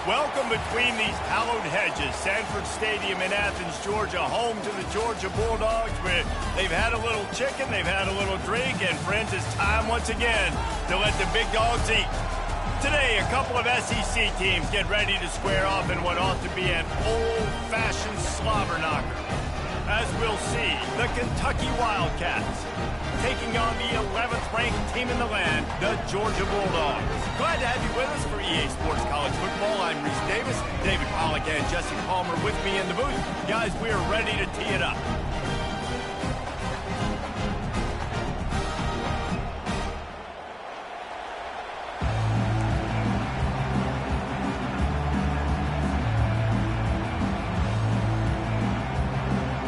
Welcome between these hallowed hedges. Sanford Stadium in Athens, Georgia, home to the Georgia Bulldogs, where they've had a little chicken, they've had a little drink, and friends, it's time once again to let the big dogs eat. Today, a couple of SEC teams get ready to square off in what ought to be an old-fashioned slobber knocker. As we'll see, the Kentucky Wildcats taking on the 11th-ranked team in the land, the Georgia Bulldogs. Glad to have you with us for EA Sports College Football. I'm Reese Davis, David Pollack, and Jesse Palmer with me in the booth. Guys, we are ready to tee it up.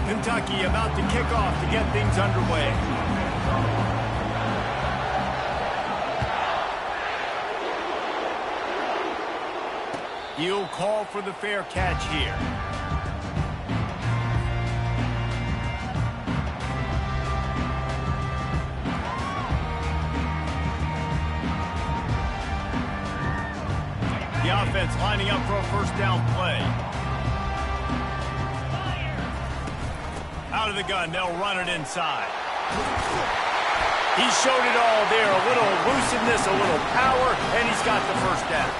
Kentucky about to kick off to get things underway. He'll call for the fair catch here. The offense lining up for a first down play. Out of the gun, they'll run it inside. He showed it all there, a little elusiveness, a little power, and he's got the first down.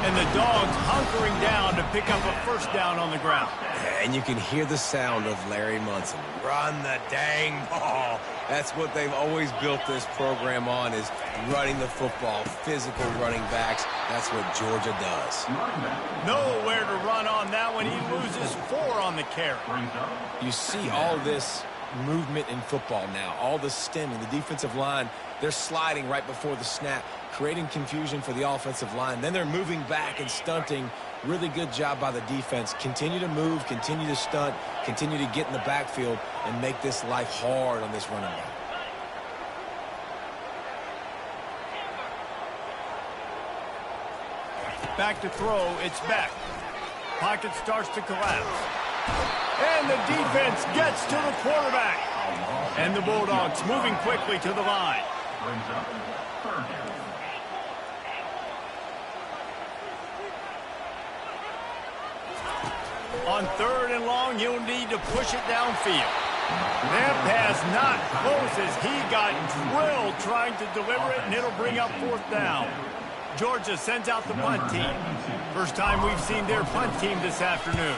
And the Dogs hunkering down to pick up a first down on the ground. And you can hear the sound of Larry Munson. Run the dang ball. That's what they've always built this program on, is running the football, physical running backs. That's what Georgia does. Nowhere to run on that one. He loses 4 on the carry. You see all this movement in football now, all the stemming, the defensive line, they're sliding right before the snap, creating confusion for the offensive line. Then they're moving back and stunting. Really good job by the defense. Continue to move, continue to stunt, continue to get in the backfield and make this life hard on this running back. Back to throw, it's Beck. Pocket starts to collapse. And the defense gets to the quarterback. And the Bulldogs moving quickly to the line. On 3rd and long, he'll need to push it downfield. That pass not close as he got drilled trying to deliver it, and it'll bring up 4th down. Georgia sends out the punt team. First time we've seen their punt team this afternoon.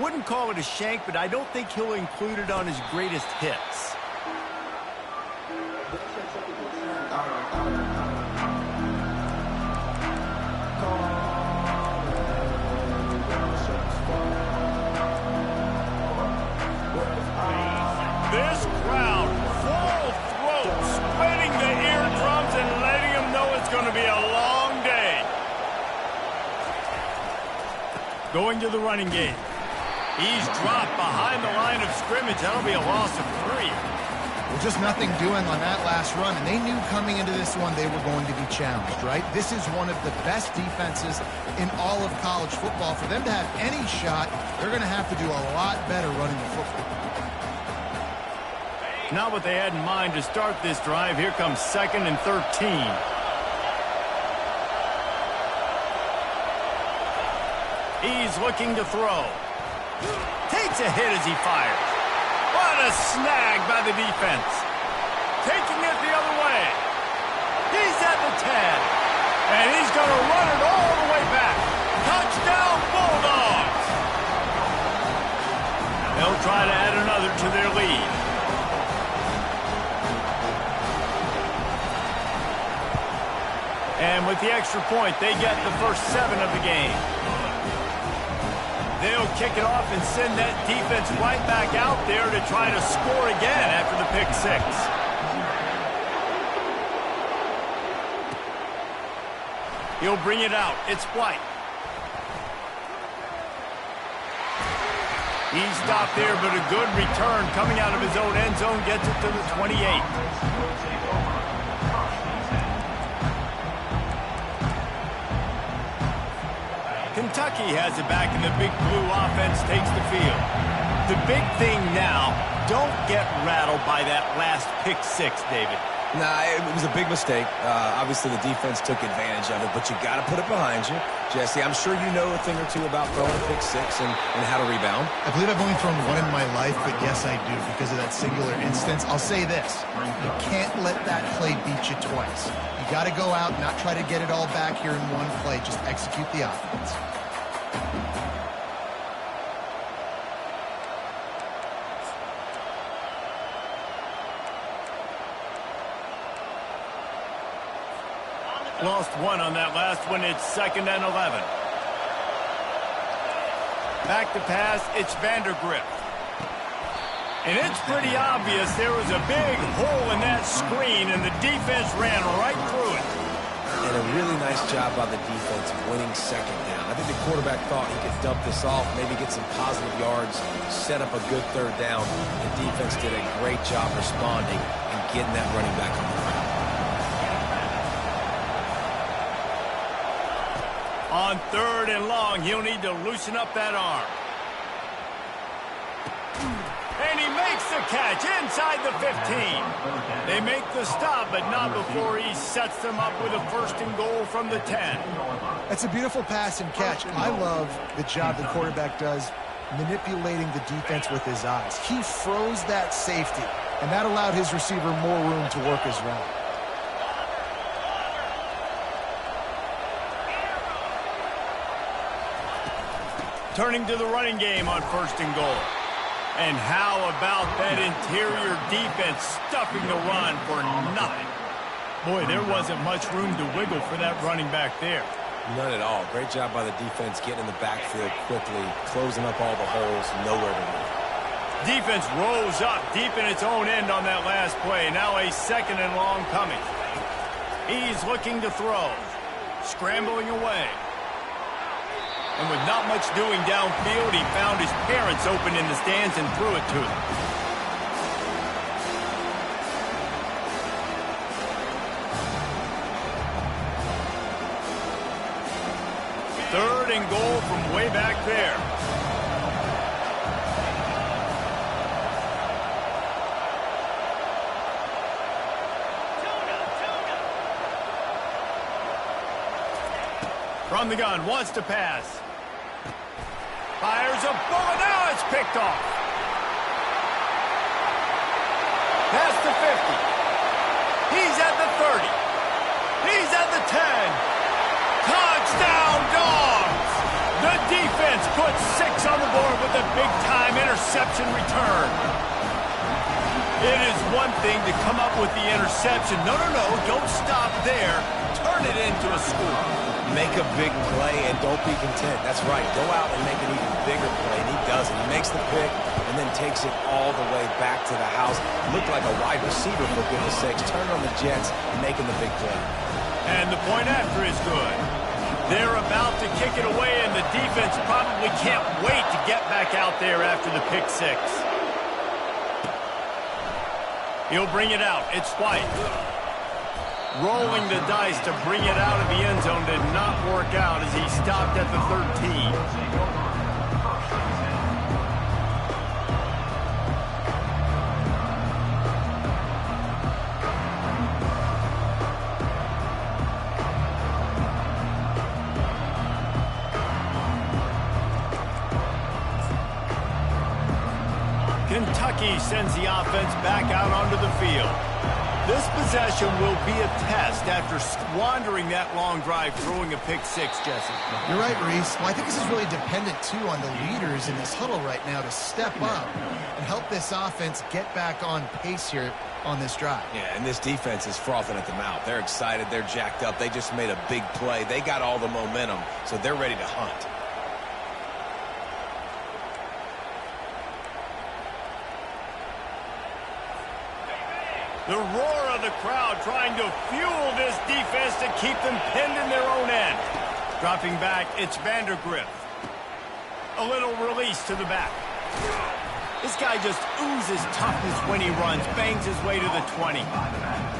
Wouldn't call it a shank, but I don't think he'll include it on his greatest hits. This crowd, full throat, splitting the eardrums and letting them know it's going to be a long day. Going to the running game. He's dropped behind the line of scrimmage. That'll be a loss of 3. Well, just nothing doing on that last run, and they knew coming into this one they were going to be challenged, right? This is one of the best defenses in all of college football. For them to have any shot, they're going to have to do a lot better running the football. Not what they had in mind to start this drive. Here comes 2nd and 13. He's looking to throw. Takes a hit as he fires. What a snag by the defense. Taking it the other way. He's at the 10. And he's going to run it all the way back. Touchdown, Bulldogs. They'll try to add another to their lead. And with the extra point, they get the first 7 of the game. They'll kick it off and send that defense right back out there to try to score again after the pick 6. He'll bring it out. It's White. He stopped there, but a good return coming out of his own end zone gets it to the 28. Kentucky has it back, and the Big Blue offense takes the field. The big thing now, don't get rattled by that last pick 6, David. Nah, it was a big mistake. Obviously, the defense took advantage of it, but you got to put it behind you. Jesse, I'm sure you know a thing or two about throwing a pick six and how to rebound. I believe I've only thrown one in my life, but yes, I do because of that singular instance. I'll say this. You can't let that play beat you twice. You got to go out, not try to get it all back here in one play. Just execute the offense. Lost one on that last one. It's 2nd and 11. Back to pass. It's Vandergrift. And it's pretty obvious there was a big hole in that screen, and the defense ran right through it. And a really nice job by the defense winning 2nd down. I think the quarterback thought he could dump this off, maybe get some positive yards, set up a good 3rd down. The defense did a great job responding and getting that running back on the ground. On 3rd and long, he'll need to loosen up that arm. And he makes the catch inside the 15. They make the stop, but not before he sets them up with a 1st and goal from the 10. That's a beautiful pass and catch. I love the job the quarterback does manipulating the defense with his eyes. He froze that safety, and that allowed his receiver more room to work his route. Turning to the running game on 1st and goal. And how about that interior defense stuffing the run for nothing? Boy, there wasn't much room to wiggle for that running back there. None at all. Great job by the defense getting in the backfield quickly, closing up all the holes, nowhere to move. Defense rose up deep in its own end on that last play. Now a 2nd and long coming. He's looking to throw. Scrambling away. And with not much doing downfield, he found his parents open in the stands and threw it to them. Third and goal from way back there. From the gun, wants to pass. Fires a bullet, now it's picked off. Past the 50. He's at the 30. He's at the 10. Touchdown, Dogs! The defense puts 6 on the board with a big-time interception return. It is one thing to come up with the interception. No, don't stop there. Turn it into a score. Make a big play and don't be content. That's right. Go out and make an even bigger play, and he does it. He makes the pick and then takes it all the way back to the house. Looked like a wide receiver, for goodness sakes. Turn on the Jets, making the big play. And the point after is good. They're about to kick it away, and the defense probably can't wait to get back out there after the pick six. He'll bring it out. It's White. Rolling the dice to bring it out of the end zone did not work out as he stopped at the 13. Kentucky sends the offense back out onto the field. This possession will be a test after squandering that long drive throwing a pick six, Jesse. You're right, Reese. Well, I think this is really dependent, too, on the leaders in this huddle right now to step up and help this offense get back on pace here on this drive. Yeah, and this defense is frothing at the mouth. They're excited. They're jacked up. They just made a big play. They got all the momentum, so they're ready to hunt. The roar of the crowd trying to fuel this defense to keep them pinned in their own end. Dropping back, it's Vandergrift. A little release to the back. This guy just oozes toughness when he runs, bangs his way to the 20.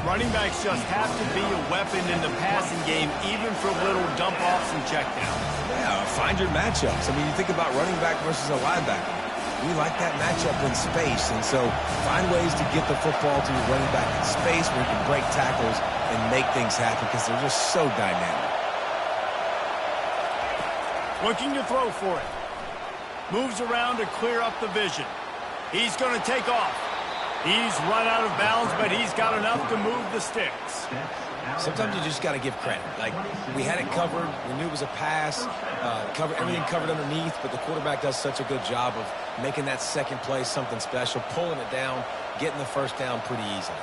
Running backs just have to be a weapon in the passing game, even for little dump-offs and checkdowns. Yeah, find your matchups. I mean, you think about running back versus a linebacker. we like that matchup in space, and so find ways to get the football to your running back in space where you can break tackles and make things happen because they're just so dynamic. Looking to throw for it. Moves around to clear up the vision. He's going to take off. He's run out of bounds, but he's got enough to move the sticks. Sometimes you just got to give credit. Like, we had it covered. We knew it was a pass. Everything covered underneath, but the quarterback does such a good job of making that second play something special, pulling it down, getting the first down pretty easily.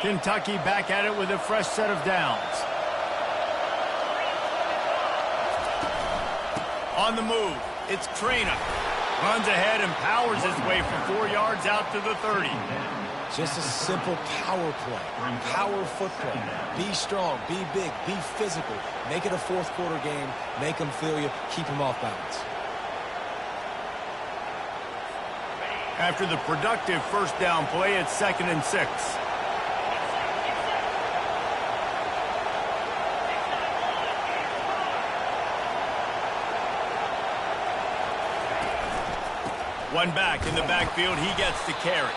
Kentucky back at it with a fresh set of downs. On the move, it's Ncaa. Runs ahead and powers his way for 4 yards out to the 30. Just a simple power play, power football. Be strong, be big, be physical. Make it a fourth quarter game. Make them feel you. Keep them off balance. After the productive first down play, it's 2nd and 6. One back in the backfield, he gets to carry.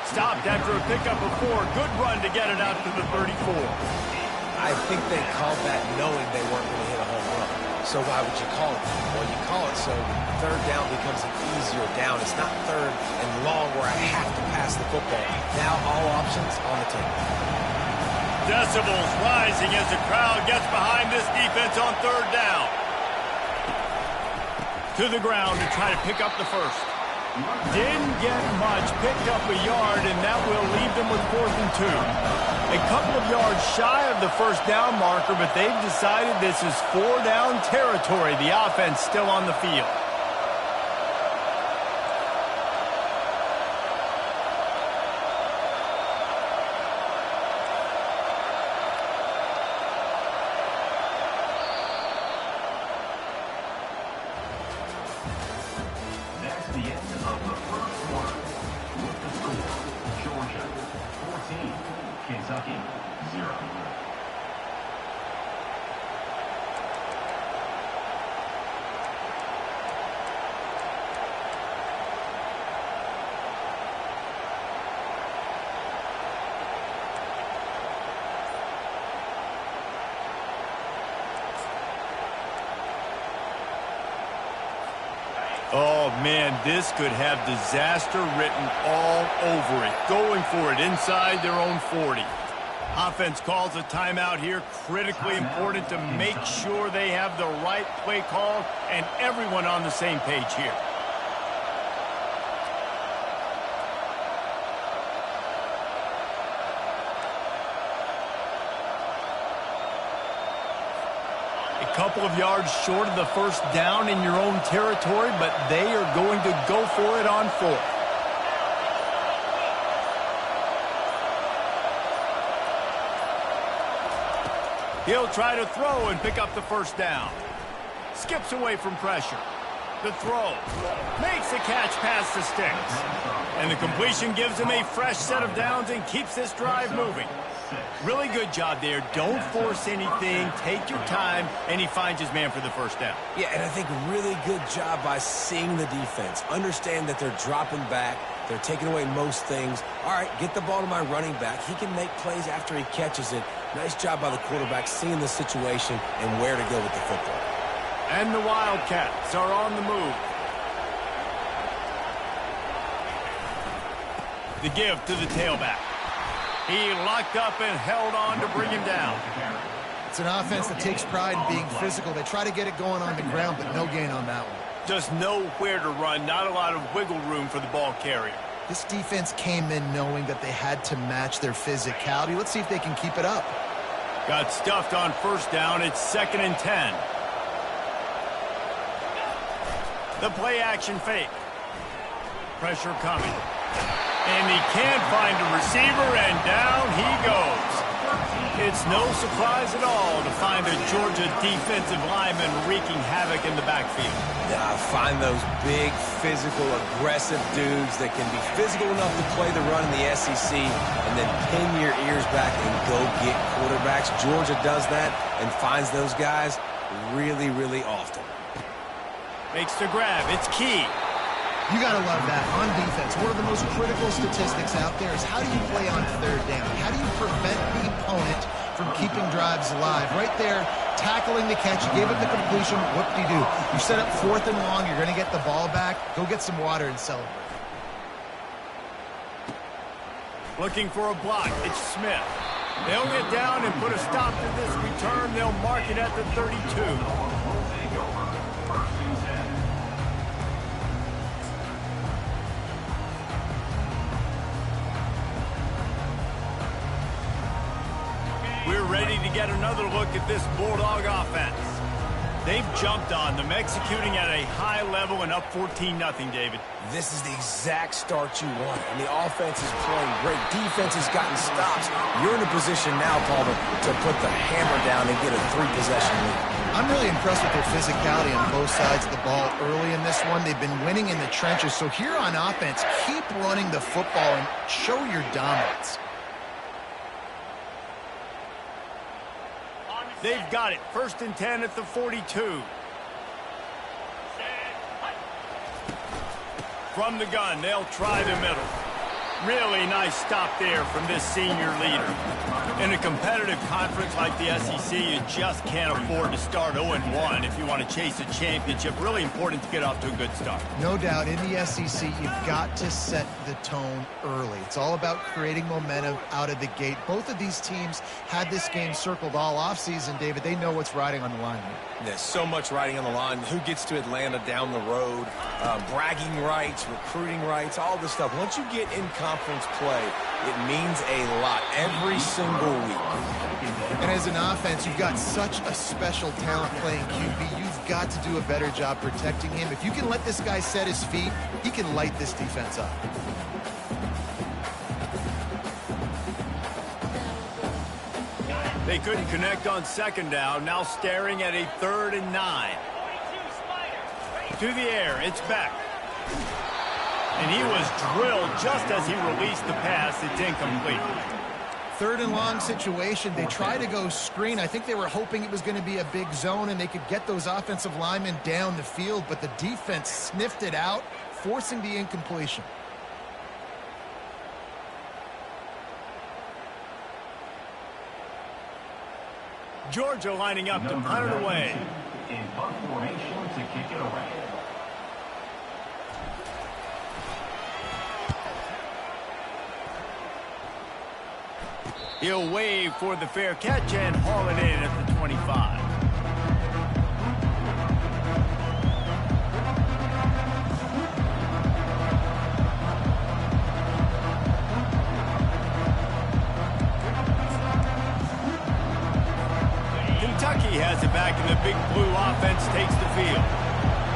Stopped after a pickup of 4. Good run to get it out to the 34. I think they called that knowing they weren't going to hit a home run. So why would you call it? Well, you call it so third down becomes an easier down. It's not third and long where I have to pass the football. Now all options on the table. Decibels rising as the crowd gets behind this defense on third down. To the ground to try to pick up the first. Didn't get much, picked up a yard, and that will leave them with 4th and 2. A couple of yards shy of the first down marker, but they've decided this is 4-down territory. The offense still on the field. Kentucky, 0. Oh, man, this could have disaster written all over it. Going for it inside their own 40. Offense calls a timeout here. Critically important to make sure they have the right play call and everyone on the same page here. A couple of yards short of the first down in your own territory, but they are going to go for it on 4th. He'll try to throw and pick up the first down. Skips away from pressure. The throw. Makes a catch past the sticks. And the completion gives him a fresh set of downs and keeps this drive moving. Really good job there. Don't force anything. Take your time. And he finds his man for the first down. Yeah, and I think really good job by seeing the defense. Understand that they're dropping back. They're taking away most things. All right, get the ball to my running back. He can make plays after he catches it. Nice job by the quarterback seeing the situation and where to go with the football. And the Wildcats are on the move. The give to the tailback. He locked up and held on to bring him down. It's an offense that takes pride in being physical. They try to get it going on the ground, but no gain on that one. Just know where to run. Not a lot of wiggle room for the ball carrier. This defense came in knowing that they had to match their physicality. Let's see if they can keep it up. Got stuffed on first down. It's 2nd and 10. The play action fake. Pressure coming. And he can't find a receiver, and down he goes. It's no surprise at all to find a Georgia defensive lineman wreaking havoc in the backfield. Yeah, find those big, physical, aggressive dudes that can be physical enough to play the run in the SEC and then pin your ears back and go get quarterbacks. Georgia does that and finds those guys really, really often. Makes the grab. It's key. You got to love that on defense. One of the most critical statistics out there is how do you play on third down? How do you prevent the opponent from keeping drives alive? Right there, tackling the catch. You gave it the completion. What do? You set up 4th and long. You're going to get the ball back. Go get some water and celebrate. Looking for a block. It's Smith. They'll get down and put a stop to this return. They'll mark it at the 32. We're ready to get another look at this Bulldog offense. They've jumped on them, executing at a high level and up 14-0, David. This is the exact start you want. And the offense is playing great. Defense has gotten stops. You're in a position now, Palmer, to put the hammer down and get a 3-possession lead. I'm really impressed with their physicality on both sides of the ball early in this one. They've been winning in the trenches. So here on offense, keep running the football and show your dominance. They've got it. 1st and 10 at the 42. From the gun, they'll try the middle. Really nice stop there from this senior leader. In a competitive conference like the SEC, you just can't afford to start 0-1 if you want to chase a championship. Really important to get off to a good start. No doubt, in the SEC, you've got to set the tone early. It's all about creating momentum out of the gate. Both of these teams had this game circled all offseason, David. They know what's riding on the line here. There's so much riding on the line. Who gets to Atlanta down the road? Bragging rights, recruiting rights, all this stuff. Once you get in conference play, it means a lot every single week. And as an offense, you've got such a special talent playing QB. You've got to do a better job protecting him. If you can let this guy set his feet, he can light this defense up. They couldn't connect on 2nd down. Now staring at a 3rd and 9. To the air, it's Beck. And he was drilled just as he released the pass. It's incomplete. 3rd and long situation. They try to go screen. I think they were hoping it was going to be a big zone and they could get those offensive linemen down the field, but the defense sniffed it out, forcing the incompletion. Georgia lining up to punt it away. In punt formation to kick it away. He'll wave for the fair catch and haul it in at the 25. Kentucky has it back, and the Big Blue offense takes the field.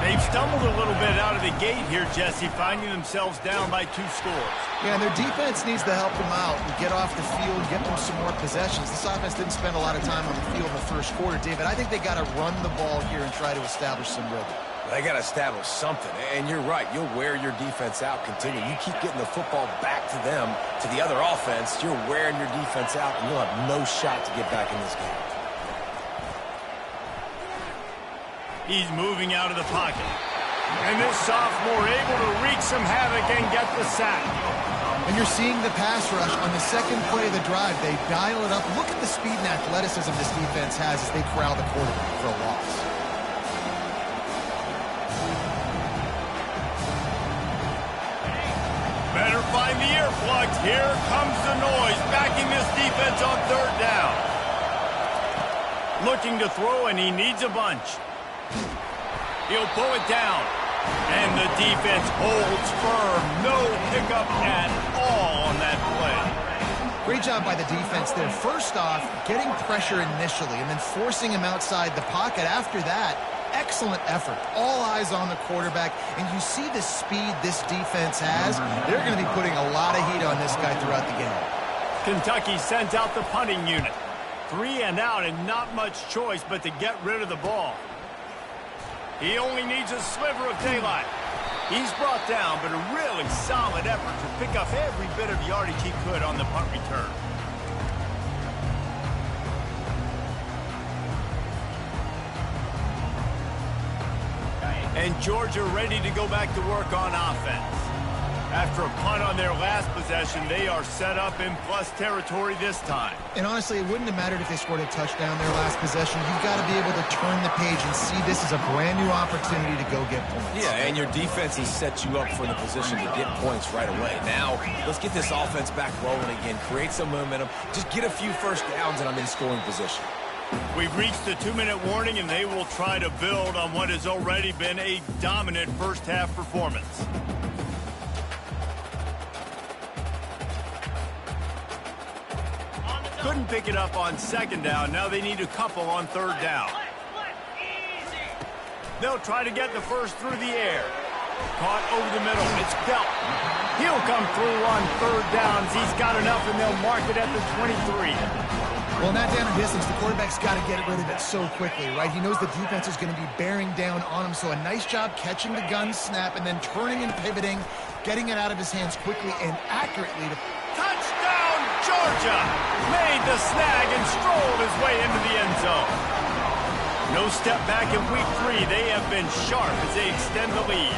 They've stumbled a little bit out of the gate here, Jesse, finding themselves down by 2 scores. Yeah, and their defense needs to help them out and get off the field, get them some more possessions. This offense didn't spend a lot of time on the field in the 1st quarter, David. I think they got to run the ball here and try to establish some rhythm. They got to establish something, and you're right. You'll wear your defense out, continue. You keep getting the football back to them, to the other offense, you're wearing your defense out, and you'll have no shot to get back in this game. He's moving out of the pocket. And this sophomore able to wreak some havoc and get the sack. And you're seeing the pass rush on the 2nd play of the drive. They dial it up. Look at the speed and athleticism this defense has as they corral the quarterback for a loss. Better find the earplugs. Here comes the noise, backing this defense on 3rd down. Looking to throw, and he needs a bunch. He'll pull it down. And the defense holds firm. No pickup at all on that play. Great job by the defense there. First off, getting pressure initially and then forcing him outside the pocket. After that, excellent effort. All eyes on the quarterback. And you see the speed this defense has. They're going to be putting a lot of heat on this guy throughout the game. Kentucky sends out the punting unit. 3 and out and not much choice but to get rid of the ball. He only needs a sliver of daylight. He's brought down, but a really solid effort to pick up every bit of yardage he could on the punt return. And Georgia ready to go back to work on offense. After a punt on their last possession, they are set up in plus territory this time. And honestly, it wouldn't have mattered if they scored a touchdown their last possession. You've got to be able to turn the page and see this as a brand new opportunity to go get points. Yeah, and your defense has set you up for the position to get points right away. Now, let's get this offense back rolling again, create some momentum, just get a few first downs, and I'm in scoring position. We've reached the 2-minute warning, and they will try to build on what has already been a dominant first-half performance. Couldn't pick it up on second down. Now they need a couple on third down. They'll try to get the first through the air. Caught over the middle. It's Belt. He'll come through on third downs. He's got enough, and they'll mark it at the 23. Well, in that down and distance, the quarterback's got to get rid of it so quickly, right? He knows the defense is going to be bearing down on him, so a nice job catching the gun snap and then turning and pivoting, getting it out of his hands quickly and accurately to touchdown, Georgia! Made the snag and strolled his way into the end zone. No step back in week 3. They have been sharp as they extend the lead.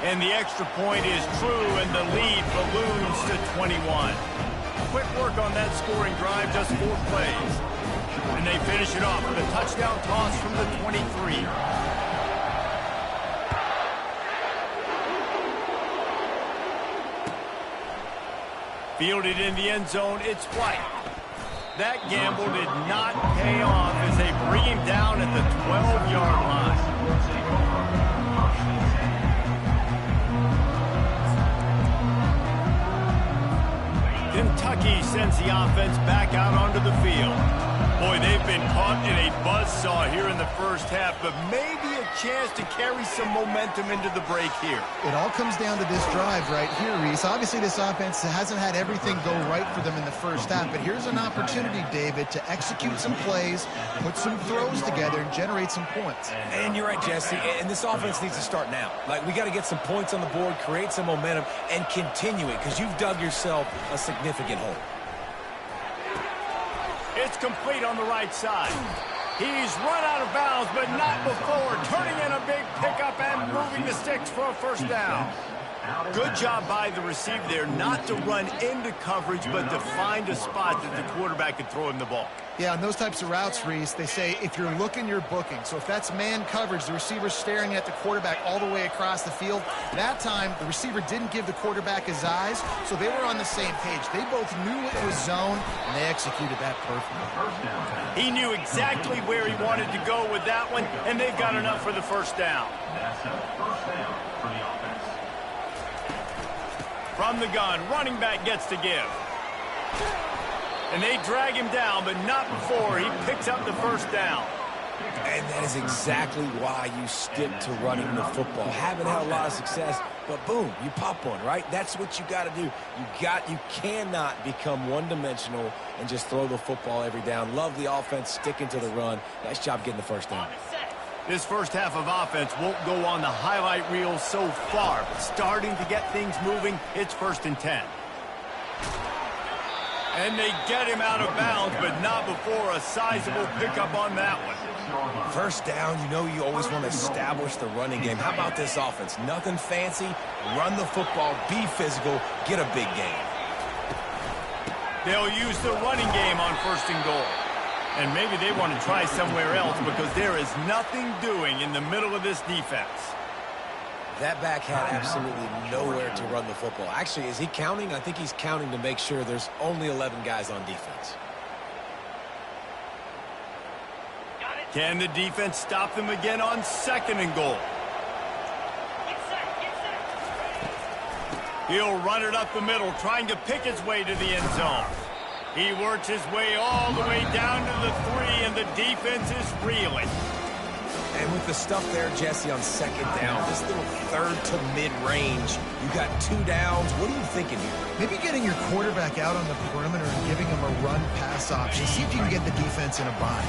And the extra point is true, and the lead balloons to 21. Quick work on that scoring drive, just 4 plays. And they finish it off with a touchdown toss from the 23. Fielded in the end zone, it's White. That gamble did not pay off as they bring him down at the 12-yard line. Kentucky sends the offense back out onto the field. Boy, they've been caught in a buzzsaw here in the first half, but maybe a chance to carry some momentum into the break here. It all comes down to this drive right here, Reese. Obviously, this offense hasn't had everything go right for them in the first half, but here's an opportunity, David, to execute some plays, put some throws together, and generate some points. And you're right, Jesse, and this offense needs to start now. Like, we got to get some points on the board, create some momentum, and continue it, because you've dug yourself a significant hole. It's complete on the right side. He's run out of bounds, but not before. Turning in a big pickup and moving the sticks for a first down. Good job by the receiver there not to run into coverage, but to find a spot that the quarterback could throw him the ball. Yeah, on those types of routes, Reese, they say if you're looking, you're booking. So if that's man coverage, the receiver's staring at the quarterback all the way across the field. That time, the receiver didn't give the quarterback his eyes, so they were on the same page. They both knew it was zone, and they executed that perfectly. He knew exactly where he wanted to go with that one, and they've got enough for the first down. That's a first down for the offense. From the gun, running back gets to give. And they drag him down, but not before he picks up the first down. And that is exactly why you stick to running the football. Haven't had a lot of success, but boom, you pop one, right? That's what you got to do. You cannot become one-dimensional and just throw the football every down. Love the offense, sticking to the run. Nice job getting the first down. This first half of offense won't go on the highlight reel so far, but starting to get things moving, it's 1st and 10. And they get him out of bounds, but not before a sizable pickup on that one. First down, you know you always want to establish the running game. How about this offense? Nothing fancy. Run the football, be physical, get a big gain. They'll use the running game on 1st and goal. And maybe they want to try somewhere else because there is nothing doing in the middle of this defense. That back had absolutely nowhere to run the football. Actually, is he counting? I think he's counting to make sure there's only 11 guys on defense. Can the defense stop them again on 2nd and goal? He'll run it up the middle, trying to pick his way to the end zone. He works his way all the way down to the 3, and the defense is reeling. And with the stuff there, Jesse, on second down, this little third to mid-range, you got 2 downs. What are you thinking here? Maybe getting your quarterback out on the perimeter and giving him a run-pass option. See if you can get the defense in a bind.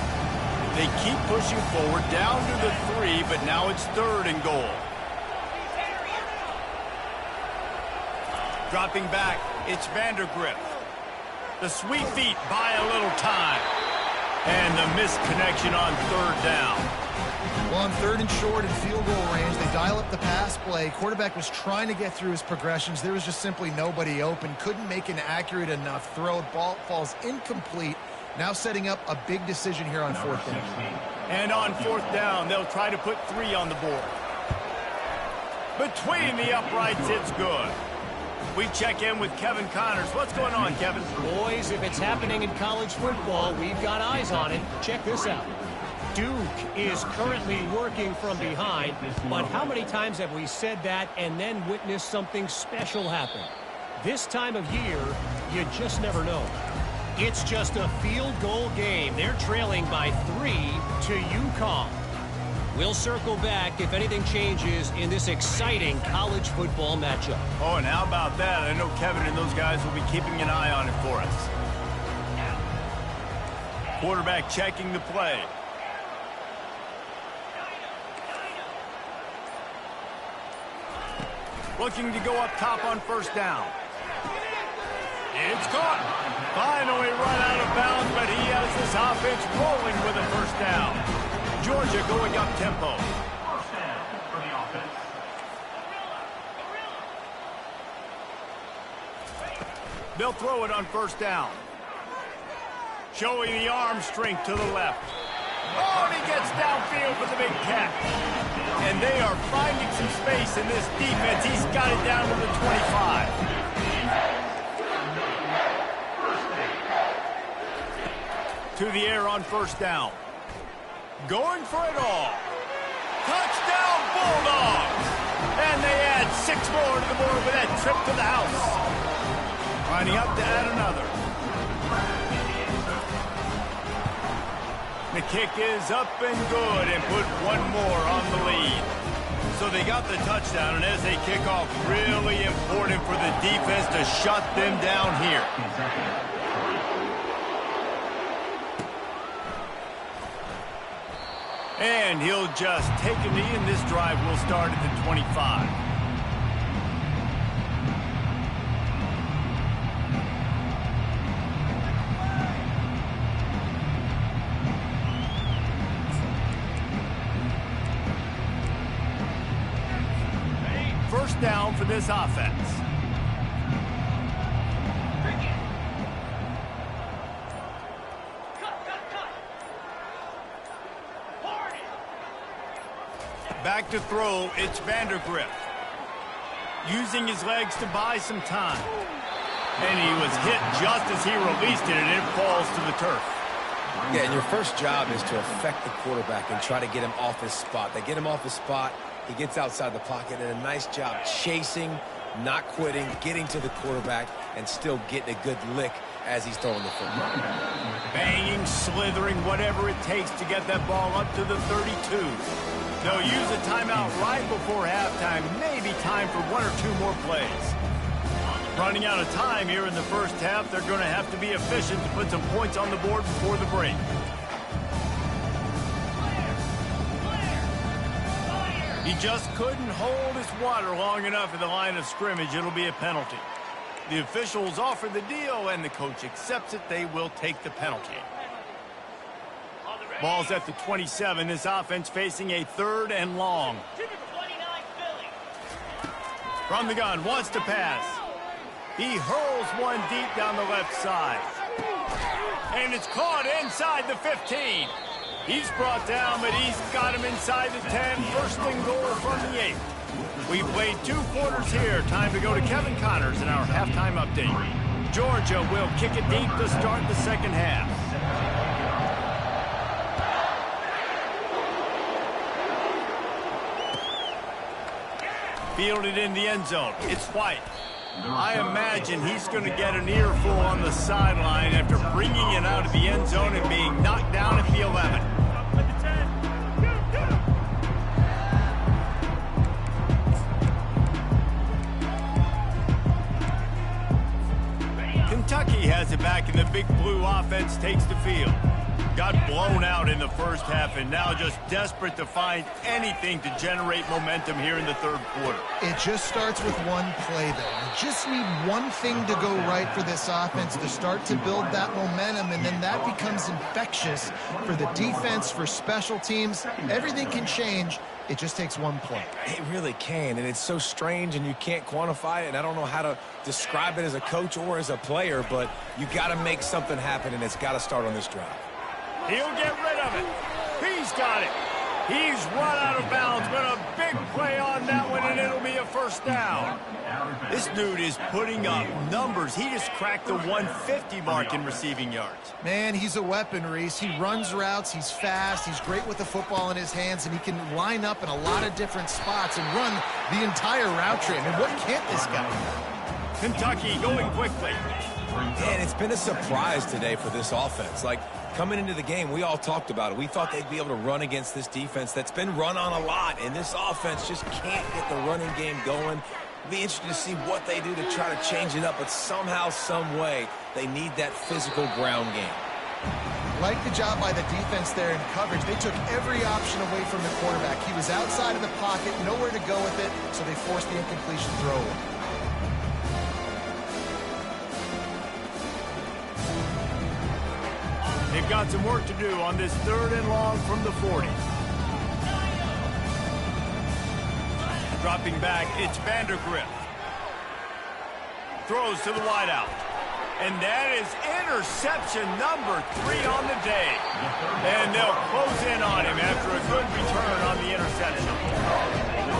They keep pushing forward, down to the 3, but now it's 3rd and goal. Dropping back, it's Vandergrift. The sweet feet buy a little time. And the missed connection on 3rd down. Well, on 3rd and short and field goal range, they dial up the pass play. Quarterback was trying to get through his progressions. There was just simply nobody open. Couldn't make an accurate enough throw. Ball falls incomplete. Now setting up a big decision here on 4th down. And on 4th down, they'll try to put 3 on the board. Between the uprights, it's good. We check in with Kevin Connors. What's going on, Kevin? Boys, if it's happening in college football, we've got eyes on it. Check this out. Duke is currently working from behind, but how many times have we said that and then witnessed something special happen? This time of year, you just never know. It's just a field goal game. They're trailing by 3 to Ncaa. We'll circle back if anything changes in this exciting college football matchup. Oh, and how about that? I know Kevin and those guys will be keeping an eye on it for us. Quarterback checking the play. Looking to go up top on 1st down. It's caught. Finally run out of bounds, but he has this offense rolling with a 1st down. Georgia going up tempo. 1st down for the offense. They'll throw it on 1st down. Showing the arm strength to the left. Oh, and he gets downfield for the big catch. And they are finding some space in this defense. He's got it down to the 25. To the air on 1st down. Going for it all. Touchdown, Bulldogs! And they add 6 more to the board with that trip to the house. Lining up to add another. The kick is up and good and put 1 more on the lead. So they got the touchdown, and as they kick off, really important for the defense to shut them down here. And he'll just take a knee, and this drive will start at the 25. First down for this offense. Back to throw, it's Vandergrift. Using his legs to buy some time. And he was hit just as he released it, and it falls to the turf. Yeah, and your first job is to affect the quarterback and try to get him off his spot. They get him off his spot, he gets outside the pocket, and a nice job chasing, not quitting, getting to the quarterback, and still getting a good lick as he's throwing the football. Banging, slithering, whatever it takes to get that ball up to the 32. They'll use a timeout right before halftime, maybe time for 1 or 2 more plays. Running out of time here in the first half, they're going to have to be efficient to put some points on the board before the break. He just couldn't hold his water long enough at the line of scrimmage. It'll be a penalty. The officials offer the deal, and the coach accepts it. They will take the penalty. Ball's at the 27. This offense facing a 3rd and long. From the gun, wants to pass. He hurls one deep down the left side. And it's caught inside the 15. He's brought down, but he's got him inside the 10. 1st and goal from the 8. We've played 2 quarters here. Time to go to Kevin Connors in our halftime update. Georgia will kick it deep to start the second half. Fielded in the end zone. It's White. I imagine he's going to get an earful on the sideline after bringing it out of the end zone and being knocked down at the 11. Kentucky has it back, and the Big Blue offense takes the field. Got blown out in the first half, and now just desperate to find anything to generate momentum here in the third quarter. It just starts with one play, though. You just need one thing to go right for this offense to start to build that momentum, and then that becomes infectious for the defense, for special teams. Everything can change. It just takes one play. It really can, and it's so strange, and you can't quantify it, and I don't know how to describe it as a coach or as a player, but you got to make something happen, and it's got to start on this drive. He'll get rid of it. He's got it. He's run out of bounds, but a big play on that one, and it'll be a first down. This dude is putting up numbers. He just cracked the 150 mark in receiving yards. Man, he's a weapon, Reese. He runs routes. He's fast. He's great with the football in his hands, and he can line up in a lot of different spots and run the entire route tree. I mean, what can't this guy do? Kentucky going quickly. And it's been a surprise today for this offense. Like, coming into the game, we all talked about it. We thought they'd be able to run against this defense that's been run on a lot, and this offense just can't get the running game going. It'll be interesting to see what they do to try to change it up, but somehow, some way, they need that physical ground game. Like the job by the defense there in coverage. They took every option away from the quarterback. He was outside of the pocket, nowhere to go with it, so they forced the incompletion throw. They've got some work to do on this 3rd and long from the 40. Dropping back, it's Vandergrift. Throws to the wideout. And that is interception number 3 on the day. And they'll close in on him after a good return on the interception.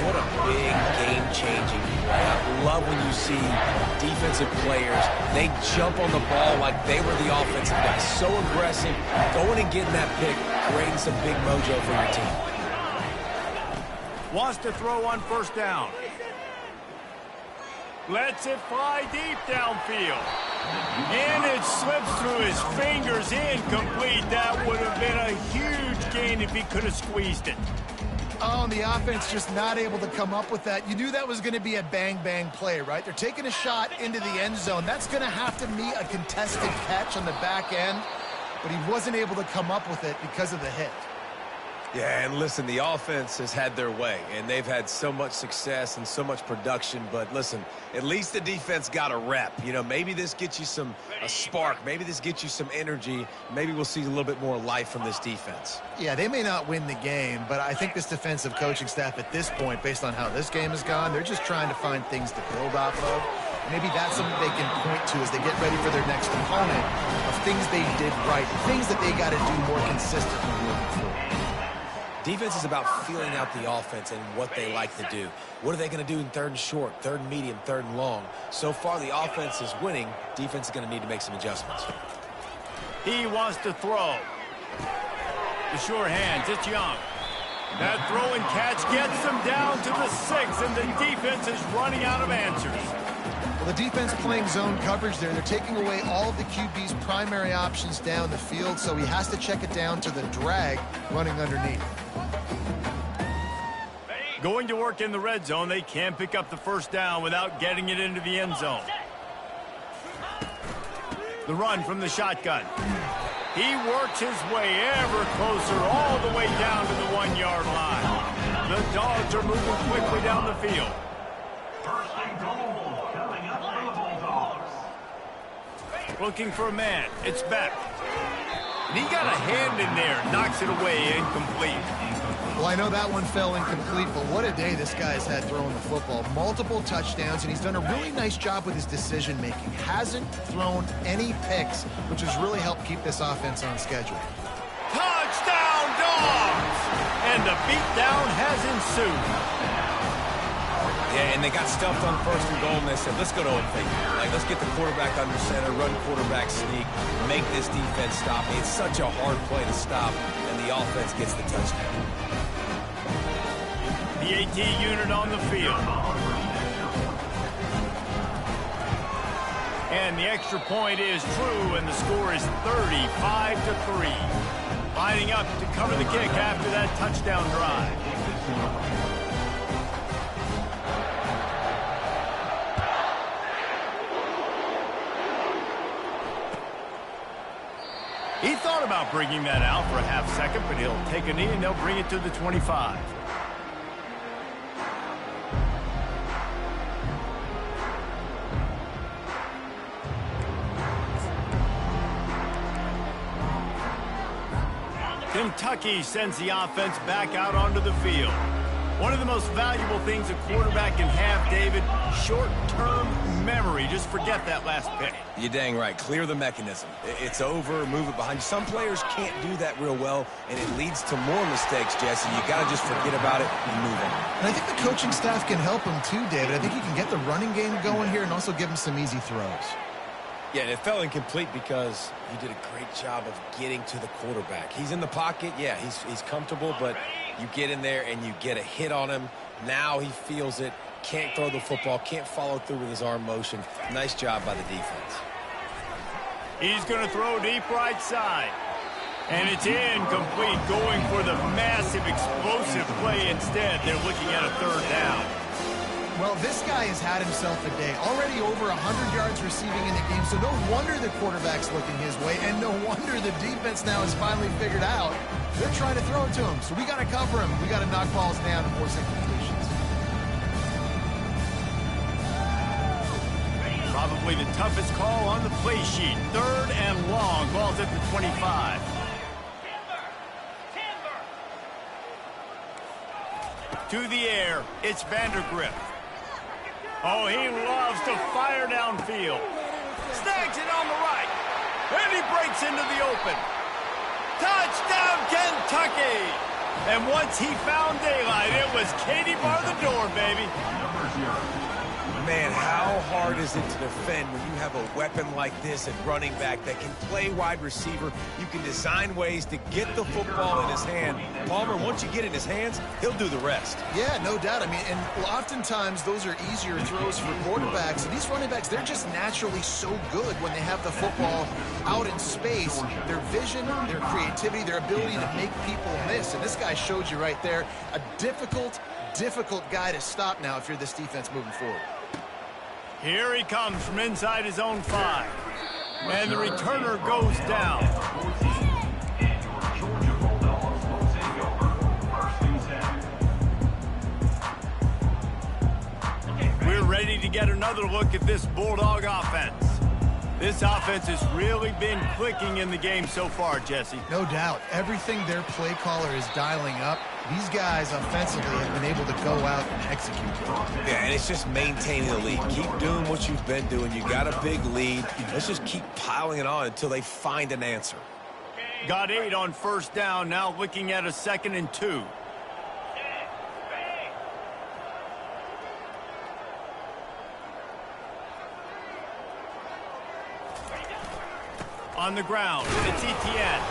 What a big game-changing play. I love when you see defensive players, they jump on the ball like they were the offensive guy. So aggressive, going and getting that pick, creating some big mojo for your team. Wants to throw on first down. Lets it fly deep downfield. And it slips through his fingers, incomplete. That would have been a huge gain if he could have squeezed it. Oh, and the offense just not able to come up with that. You knew that was going to be a bang-bang play, right? They're taking a shot into the end zone. That's going to have to be a contested catch on the back end, but he wasn't able to come up with it because of the hit. Yeah, and listen, the offense has had their way, and they've had so much success and so much production. But listen, at least the defense got a rep. You know, maybe this gets you a spark. Maybe this gets you some energy. Maybe we'll see a little bit more life from this defense. Yeah, they may not win the game, but I think this defensive coaching staff at this point, based on how this game has gone, they're just trying to find things to build off of. Maybe that's something they can point to as they get ready for their next opponent of things they did right, things that they got to do more consistently moving forward. Defense is about feeling out the offense and what they like to do. What are they going to do in 3rd and short, 3rd and medium, 3rd and long? So far, the offense is winning. Defense is going to need to make some adjustments. He wants to throw. The sure hands, it's Young. That throw and catch gets them down to the 6, and the defense is running out of answers. Well, the defense playing zone coverage there. They're taking away all of the QB's primary options down the field, so he has to check it down to the drag running underneath. Going to work in the red zone. They can't pick up the first down without getting it into the end zone. The run from the shotgun. He works his way ever closer all the way down to the 1-yard line. The Dogs are moving quickly down the field. First and goal coming up for the Bulldogs. Looking for a man. It's Beck. And he got a hand in there. Knocks it away. Incomplete. Well, I know that one fell incomplete, but what a day this guy's had throwing the football. Multiple touchdowns, and he's done a really nice job with his decision-making. Hasn't thrown any picks, which has really helped keep this offense on schedule. Touchdown, Dogs! And the beatdown has ensued. Yeah, and they got stuffed on 1st and goal, and they said, let's go to old figure. Like, let's get the quarterback under center, run quarterback sneak, make this defense stop. It's such a hard play to stop, and the offense gets the touchdown. The AT unit on the field. And the extra point is true, and the score is 35-3. Lining up to cover the kick after that touchdown drive. thought about bringing that out for a half second, but he'll take a knee and they'll bring it to the 25. Kentucky sends the offense back out onto the field. One of the most valuable things a quarterback can have, David, short-term memory. Just forget that last pick. You're dang right. Clear the mechanism. It's over, move it behind you. Some players can't do that real well, and it leads to more mistakes, Jesse. You got to just forget about it and move on. And I think the coaching staff can help him too, David. I think he can get the running game going here and also give him some easy throws. Yeah, and it fell incomplete because he did a great job of getting to the quarterback. He's in the pocket. Yeah, he's comfortable, but you get in there and you get a hit on him. Now he feels it. Can't throw the football. Can't follow through with his arm motion. Nice job by the defense. He's going to throw deep right side. And it's incomplete, going for the massive explosive play instead. They're looking at a third down. Well, this guy has had himself a day. Already over 100 yards receiving in the game, so no wonder the quarterback's looking his way, and no wonder the defense now has finally figured out they're trying to throw it to him. So we got to cover him. We got to knock balls down and force incompletions. Probably the toughest call on the play sheet. Third and long. Ball's at the 25. To the air, it's Vandergrift. Oh, he loves to fire downfield. Snags it on the right. And he breaks into the open. Touchdown, Kentucky! And once he found daylight, it was Katie bar the door, baby. Man, how hard is it to defend when you have a weapon like this at running back that can play wide receiver? You can design ways to get the football in his hand. Palmer, once you get it in his hands, he'll do the rest. Yeah, no doubt. I mean, and oftentimes those are easier throws for quarterbacks. And these running backs, they're just naturally so good when they have the football out in space. Their vision, their creativity, their ability to make people miss. And this guy showed you right there, a difficult guy to stop now if you're this defense moving forward. Here he comes from inside his own 5. And the returner goes down. We're ready to get another look at this Bulldog offense. This offense has really been clicking in the game so far, Jesse. No doubt. Everything their play caller is dialing up, these guys offensively have been able to go out and execute. Yeah, and it's just maintaining the lead. Keep doing what you've been doing. You got a big lead. Let's just keep piling it on until they find an answer. Got 8 on first down, now looking at a 2nd and 2. On the ground, it's Etienne.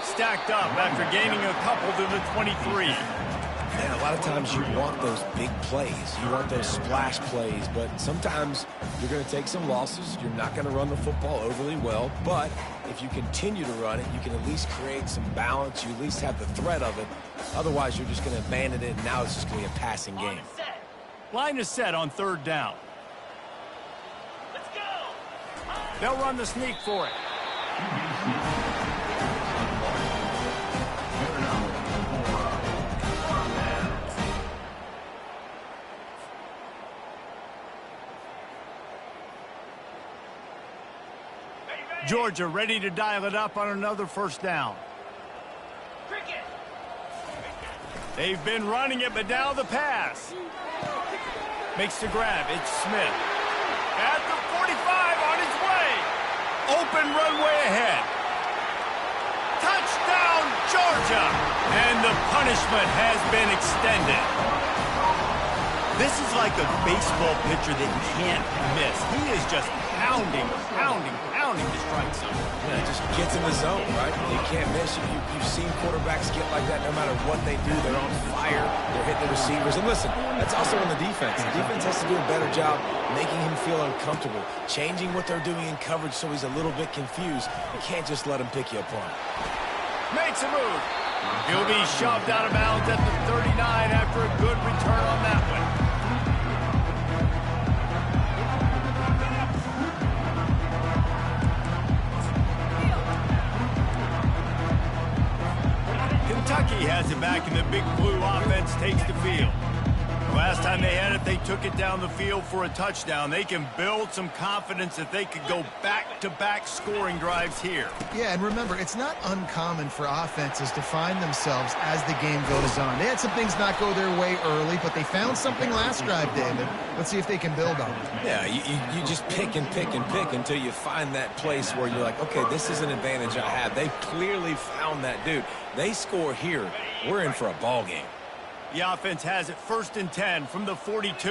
Stacked up after gaining a couple to the 23. Man, a lot of times you want those big plays. You want those splash plays, but sometimes you're going to take some losses. You're not going to run the football overly well, but if you continue to run it, you can at least create some balance. You at least have the threat of it. Otherwise, you're just going to abandon it, and now it's just going to be a passing game. Line is set on third down. Let's go. They'll run the sneak for it. Georgia ready to dial it up on another first down. They've been running it, but now the pass. Makes the grab. It's Smith. At the 45 on his way. Open runway ahead. Touchdown, Georgia. And the punishment has been extended. This is like a baseball pitcher that can't miss. He is just pounding to strike zone. Yeah, it just gets in the zone, right? You can't miss. You've seen quarterbacks get like that no matter what they do. They're on fire. They're hitting the receivers. And listen, that's also on the defense. The defense has to do a better job making him feel uncomfortable, changing what they're doing in coverage so he's a little bit confused. You can't just let him pick you apart. Makes a move. He'll be shoved out of bounds at the 39 after a good return on that one. it back, and the big blue offense takes the field. The last time they had it, they took it down the field for a touchdown. They can build some confidence that they could go back-to-back scoring drives here. Yeah, and remember, it's not uncommon for offenses to find themselves as the game goes on. They had some things not go their way early, but they found something last drive, David. Let's see if they can build on it. Yeah, you just pick and pick and pick until you find that place where you're like, okay, this is an advantage I have. They clearly found that dude. They score here, we're in for a ball game. The offense has it 1st and 10 from the 42.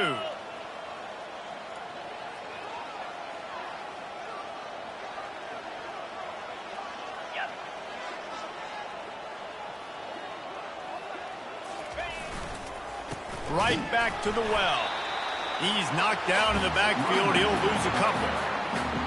Right back to the well. He's knocked down in the backfield. He'll lose a couple.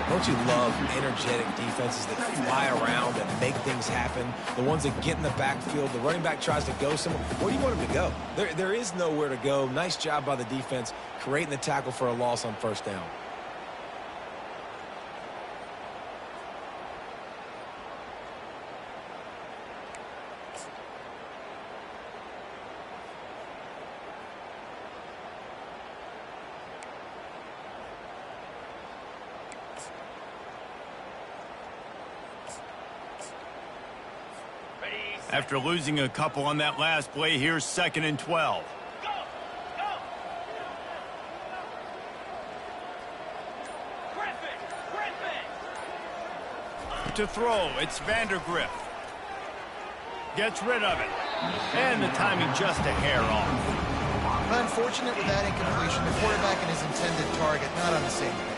Don't you love energetic defenses that fly around and make things happen? The ones that get in the backfield, the running back tries to go somewhere. Where do you want him to go? There is nowhere to go. Nice job by the defense creating the tackle for a loss on 1st down. After losing a couple on that last play, here's 2nd and 12. Go! Go! Griffin! To throw, it's Vandergrift. Gets rid of it. And the timing just a hair off. Unfortunate with that incompletion. The quarterback and his intended target not on the same page.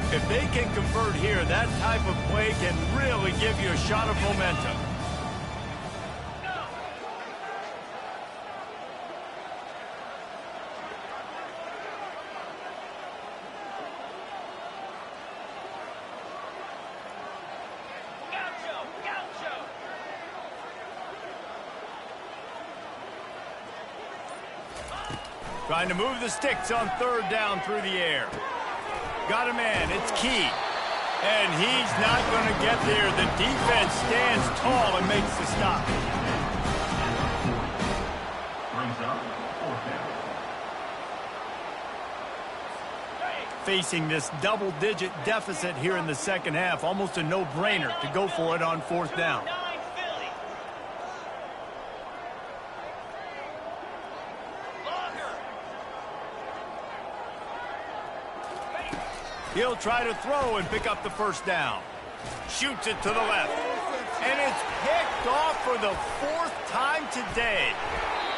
If they can convert here, that type of play can really give you a shot of momentum. Trying to move the sticks on 3rd down through the air. Got a man, it's Key. And he's not going to get there. The defense stands tall and makes the stop. Brings up 4th down. Facing this double-digit deficit here in the 2nd half, almost a no-brainer to go for it on 4th down. He'll try to throw and pick up the 1st down. Shoots it to the left. And it's picked off for the 4th time today.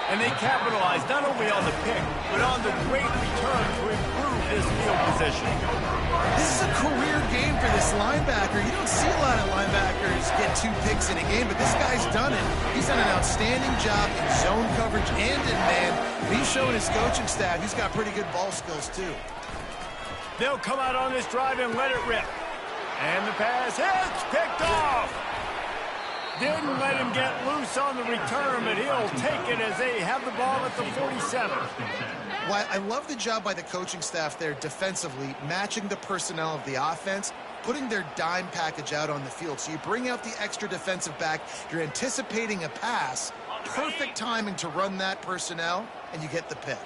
And they capitalize not only on the pick, but on the great return to improve this field position. This is a career game for this linebacker. You don't see a lot of linebackers get 2 picks in a game, but this guy's done it. He's done an outstanding job in zone coverage and in man. He's showing his coaching staff he's got pretty good ball skills, too. They'll come out on this drive and let it rip. And the pass hits, picked off. Didn't let him get loose on the return, but he'll take it as they have the ball at the 47. Well, I love the job by the coaching staff there defensively, matching the personnel of the offense, putting their dime package out on the field. So you bring out the extra defensive back, you're anticipating a pass, perfect timing to run that personnel, and you get the pick.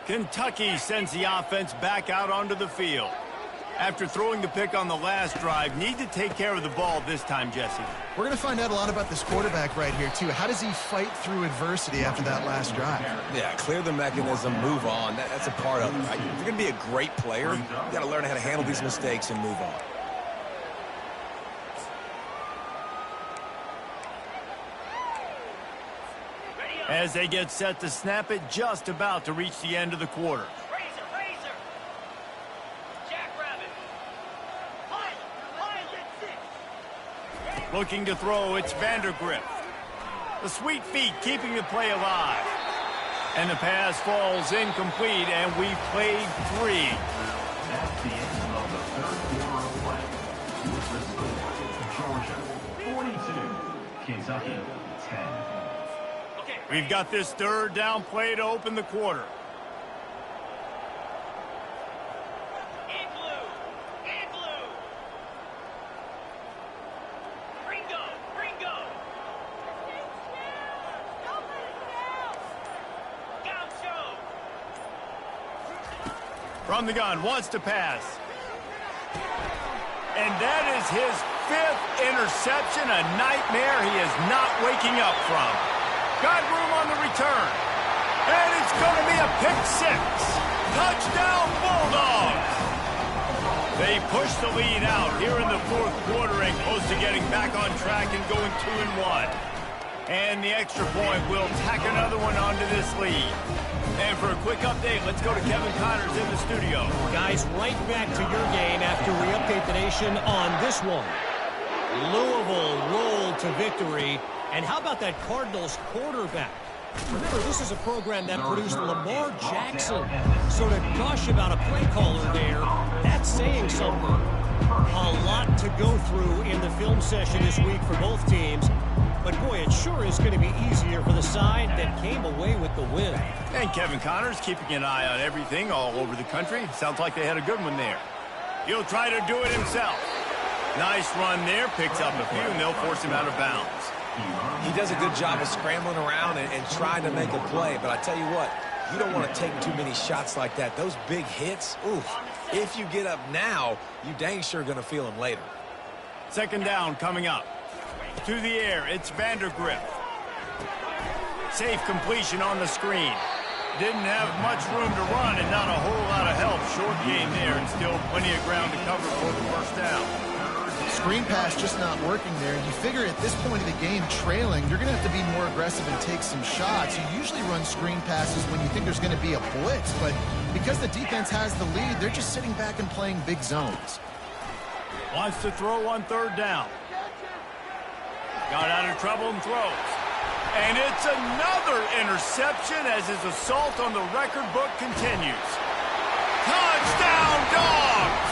Kentucky sends the offense back out onto the field. After throwing the pick on the last drive, need to take care of the ball this time, Jesse. We're going to find out a lot about this quarterback right here, too. How does he fight through adversity after that last drive? Yeah, clear the mechanism, move on. That's a part of it, right? If you're going to be a great player, you got to learn how to handle these mistakes and move on. As they get set to snap it, just about to reach the end of the quarter. Razor! Jackrabbit! Looking to throw, it's Vandergrift. The sweet feet keeping the play alive. And the pass falls incomplete, and we've played 3. That's the end of the 3rd quarter of play. With the score, Georgia 42, Kentucky 10. Okay, We've got this third down play to open the quarter. From the gun, wants to pass. And that is his 5th interception, a nightmare he is not waking up from. Got room on the return. And it's going to be a pick 6. Touchdown, Bulldogs! They push the lead out here in the 4th quarter and close to getting back on track and going 2-1. And the extra point will tack another one onto this lead. And for a quick update, let's go to Kevin Connors in the studio. Guys, right back to your game after we update the nation on this one. Louisville rolled to victory. And how about that Cardinals quarterback? Remember, this is a program that produced Lamar Jackson. So to gush about a play caller there, that's saying something. A lot to go through in the film session this week for both teams. But, boy, it sure is going to be easier for the side that came away with the win. And Kevin Connors keeping an eye on everything all over the country. Sounds like they had a good one there. He'll try to do it himself. Nice run there. Picks up a few, and they'll force him out of bounds. He does a good job of scrambling around and trying to make a play. But I tell you what, you don't want to take too many shots like that. Those big hits, oof. If you get up now, you dang sure going to feel them later. Second down coming up. To the air, it's Vandergrift. Safe completion on the screen. Didn't have much room to run and not a whole lot of help. Short game there and still plenty of ground to cover for the first down. Screen pass just not working there. You figure at this point of the game, trailing, you're going to have to be more aggressive and take some shots. You usually run screen passes when you think there's going to be a blitz, but because the defense has the lead, they're just sitting back and playing big zones. Wants to throw on third down. Got out of trouble and throws. And it's another interception as his assault on the record book continues. Touchdown, Dogs!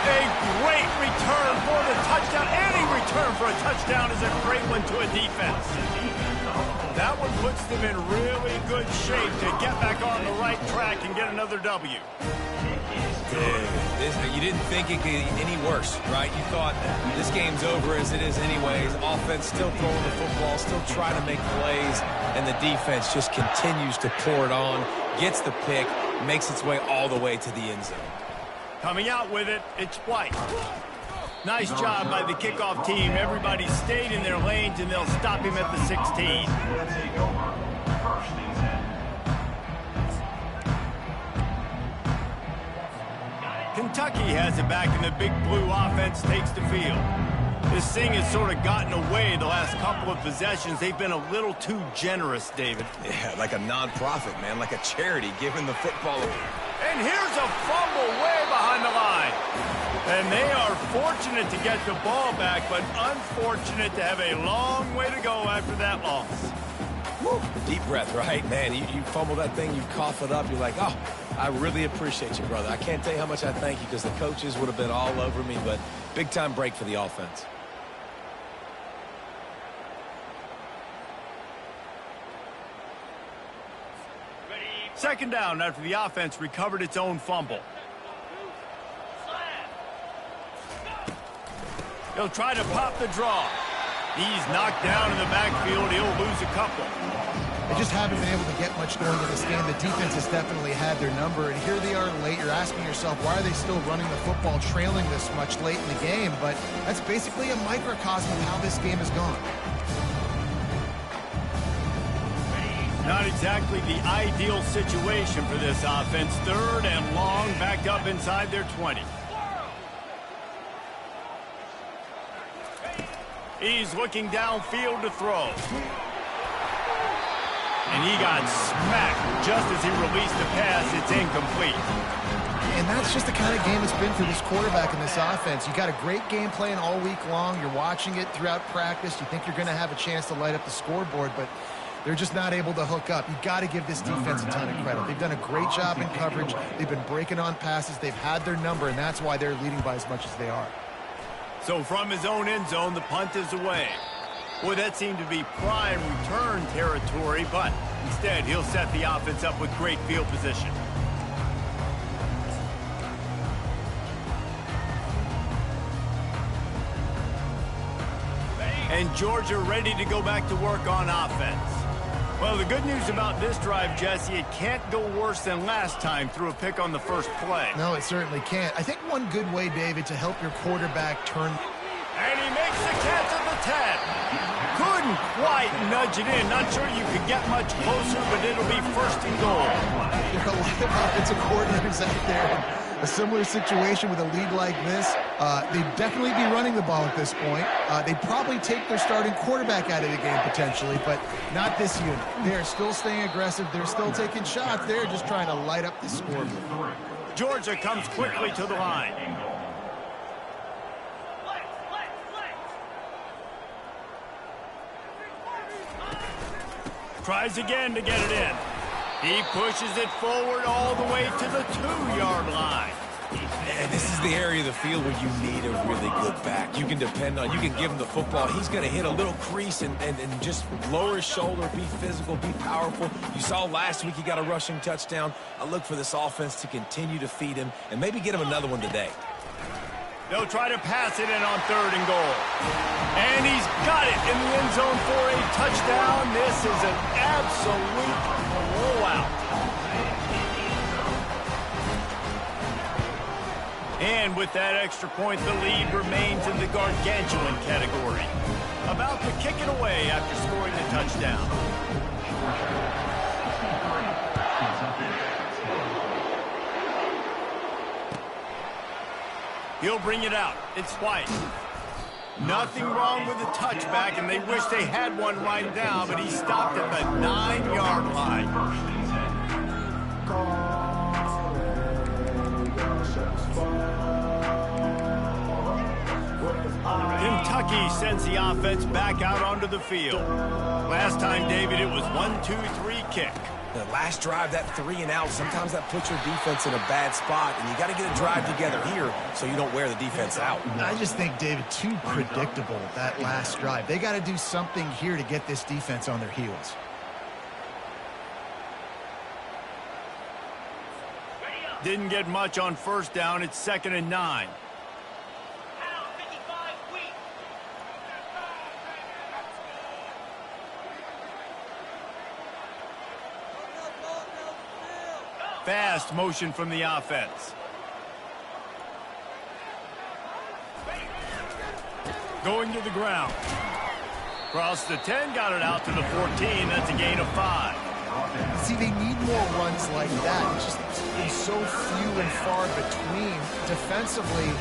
A great return for the touchdown. Any return for a touchdown is a great one to a defense. That one puts them in really good shape to get back on the right track and get another W. You didn't think it could get any worse, right? You thought this game's over as it is anyways. Offense still throwing the football, still trying to make plays, and the defense just continues to pour it on, gets the pick, makes its way all the way to the end zone. Coming out with it, it's White. Nice job by the kickoff team. Everybody stayed in their lanes, and they'll stop him at the 16. Kentucky has it back, and the big blue offense takes the field. This thing has sort of gotten away the last couple of possessions. They've been a little too generous, David. Yeah, like a non-profit, man, like a charity, giving the football away. And here's a fumble way behind the line. And they are fortunate to get the ball back, but unfortunate to have a long way to go after that loss. Woo. Deep breath, right? Man, you fumble that thing, you cough it up, you're like, oh, I really appreciate you, brother. I can't tell you how much I thank you because the coaches would have been all over me, but big-time break for the offense. Second down after the offense recovered its own fumble. He'll try to pop the draw. He's knocked down in the backfield. He'll lose a couple. They just haven't been able to get much going in this game. The defense has definitely had their number, and here they are late. You're asking yourself, why are they still running the football, trailing this much late in the game? But that's basically a microcosm of how this game has gone. Not exactly the ideal situation for this offense. Third and long, backed up inside their 20. He's looking downfield to throw. And he got smacked just as he released the pass. It's incomplete. And that's just the kind of game it's been for this quarterback in this offense. You got a great game plan all week long. You're watching it throughout practice. You think you're going to have a chance to light up the scoreboard, but they're just not able to hook up. You've got to give this defense a ton of credit. They've done a great job in coverage. They've been breaking on passes. They've had their number, and that's why they're leading by as much as they are. So from his own end zone, the punt is away. Boy, that seemed to be prime return territory, but instead he'll set the offense up with great field position. And Georgia ready to go back to work on offense. Well, the good news about this drive, Jesse, it can't go worse than last time through a pick on the first play. No, it certainly can't. I think one good way, David, to help your quarterback turn. And he makes the catch at the 10. Couldn't quite nudge it in. Not sure you could get much closer, but it'll be first and goal. There are a lot of offensive coordinators out there. A similar situation with a lead like this, they'd definitely be running the ball at this point. They'd probably take their starting quarterback out of the game potentially, but not this unit. They're still staying aggressive. They're still taking shots. They're just trying to light up the scoreboard. Georgia comes quickly to the line. Tries again to get it in. He pushes it forward all the way to the 2-yard line. And this is the area of the field where you need a really good back. You can depend on, you can give him the football. He's going to hit a little crease and just lower his shoulder, be physical, be powerful. You saw last week he got a rushing touchdown. I look for this offense to continue to feed him and maybe get him another one today. They'll try to pass it in on 3rd and goal. And he's got it in the end zone for a touchdown. This is an absolute blowout. And with that extra point, the lead remains in the gargantuan category. About to kick it away after scoring the touchdown. He'll bring it out. It's White. Nothing wrong with the touchback, and they wish they had one right now, but he stopped at the 9-yard line. Kentucky sends the offense back out onto the field. Last time, David, it was 1-2-3 kick. The last drive, that 3 and out, sometimes that puts your defense in a bad spot, and you got to get a drive together here so you don't wear the defense out. I just think, David, too predictable, that last drive. They got to do something here to get this defense on their heels. Didn't get much on first down. It's 2nd and 9. Fast motion from the offense. Going to the ground. Across the 10, got it out to the 14. That's a gain of 5. See, they need more runs like that. It's just been so few and far between. Defensively,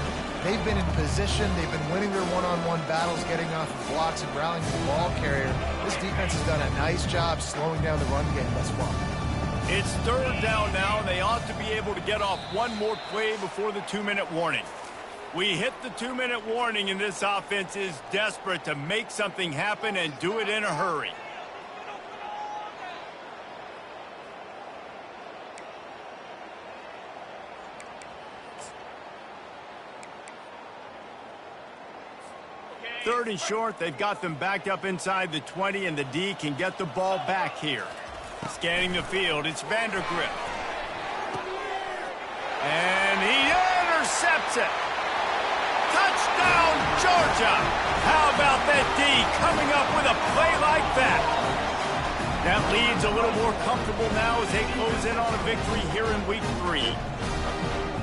they've been in position. They've been winning their one-on-one battles, getting off of blocks and rallying the ball carrier. This defense has done a nice job slowing down the run game thus far. It's 3rd down now, and they ought to be able to get off one more play before the 2-minute warning. We hit the 2-minute warning, and this offense is desperate to make something happen and do it in a hurry. Third and short, they've got them backed up inside the 20, and the D can get the ball back here. Scanning the field, it's Vandergrift. And he intercepts it. Touchdown, Georgia! How about that D coming up with a play like that? That lead's a little more comfortable now as they close in on a victory here in week 3.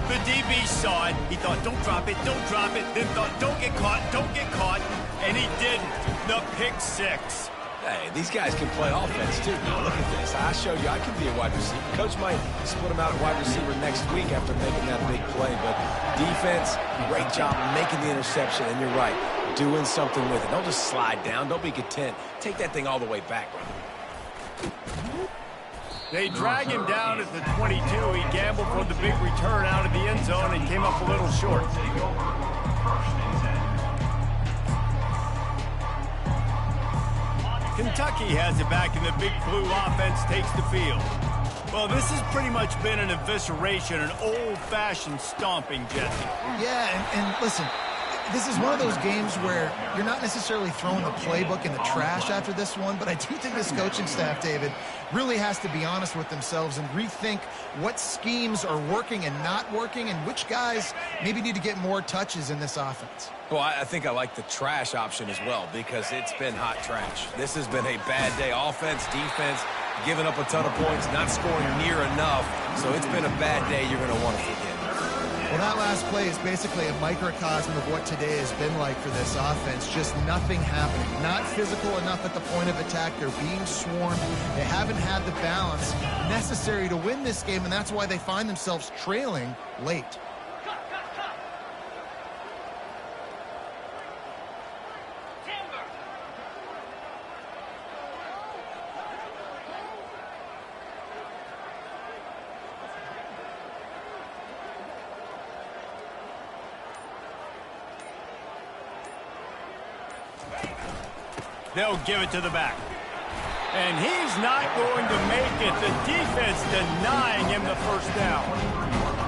The DB saw it. He thought, don't drop it, then thought, don't get caught, and he didn't. The pick 6. Hey, these guys can play offense, too. Now, look at this. I show you I can be a wide receiver. Coach might split him out at wide receiver next week after making that big play. But defense, great job making the interception. And you're right, doing something with it. Don't just slide down. Don't be content. Take that thing all the way back. They drag him down at the 22. He gambled for the big return out of the end zone and came up a little short. Kentucky has it back, and the big blue offense takes the field. Well, this has pretty much been an evisceration, an old-fashioned stomping, Jesse. Yeah, and listen, This is one of those games where you're not necessarily throwing the playbook in the trash after this one, but I do think this coaching staff, David, really has to be honest with themselves and rethink what schemes are working and not working and which guys maybe need to get more touches in this offense. Well, I think I like the trash option as well because it's been hot trash. This has been a bad day. Offense, defense, giving up a ton of points, not scoring near enough. So it's been a bad day you're going to want to forget. Well, that last play is basically a microcosm of what today has been like for this offense. Just nothing happening. Not physical enough at the point of attack. They're being swarmed. They haven't had the balance necessary to win this game, and that's why they find themselves trailing late. They'll give it to the back. And he's not going to make it. The defense denying him the first down.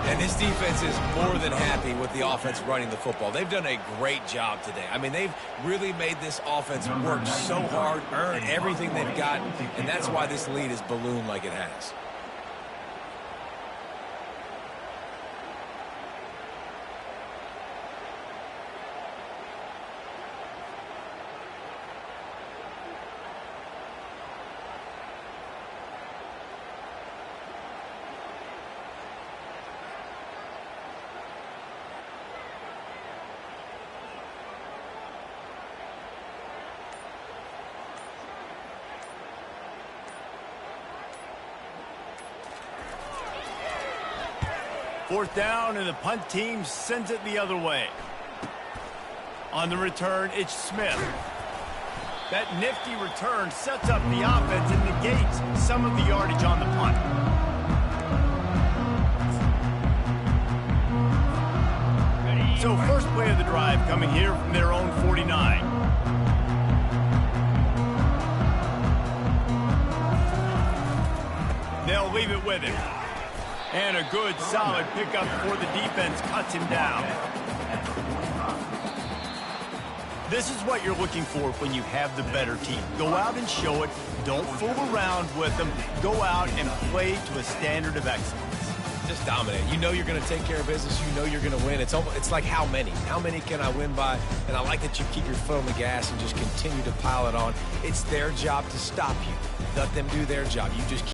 And this defense is more than happy with the offense running the football. They've done a great job today. I mean, they've really made this offense work so hard, earn everything they've got, and that's why this lead is ballooned like it has. Fourth down, and the punt team sends it the other way. On the return, it's Smith. That nifty return sets up the offense and negates some of the yardage on the punt. So first play of the drive coming here from their own 49. They'll leave it with him. And a good, solid pickup before the defense cuts him down. This is what you're looking for when you have the better team. Go out and show it. Don't fool around with them. Go out and play to a standard of excellence. Just dominate. You know you're going to take care of business. You know you're going to win. It's like how many? How many can I win by? And I like that you keep your foot on the gas and just continue to pile it on. It's their job to stop you. Let them do their job. You just keep